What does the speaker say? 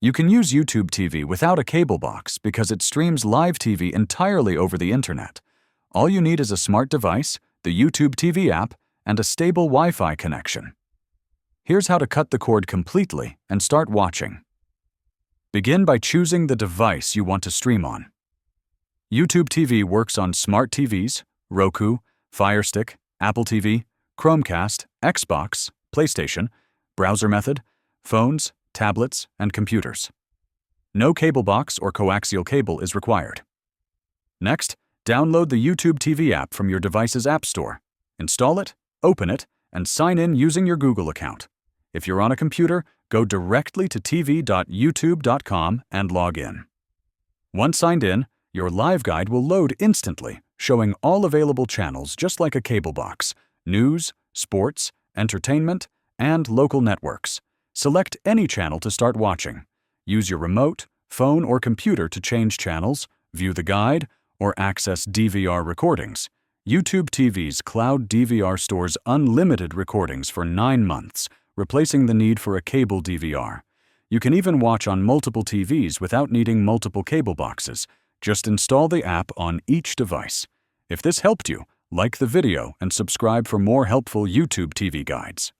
You can use YouTube TV without a cable box because it streams live TV entirely over the internet. All you need is a smart device, the YouTube TV app, and a stable Wi-Fi connection. Here's how to cut the cord completely and start watching. Begin by choosing the device you want to stream on. YouTube TV works on smart TVs, Roku, Fire Stick, Apple TV, Chromecast, Xbox, PlayStation, browser method, phones, tablets, and computers. No cable box or coaxial cable is required. Next, download the YouTube TV app from your device's app store. Install it, open it, and sign in using your Google account. If you're on a computer, go directly to tv.youtube.com and log in. Once signed in, your live guide will load instantly, showing all available channels just like a cable box: news, sports, entertainment, and local networks. Select any channel to start watching. Use your remote, phone, or computer to change channels, view the guide, or access DVR recordings. YouTube TV's Cloud DVR stores unlimited recordings for 9 months, replacing the need for a cable DVR. You can even watch on multiple TVs without needing multiple cable boxes. Just install the app on each device. If this helped you, like the video and subscribe for more helpful YouTube TV guides.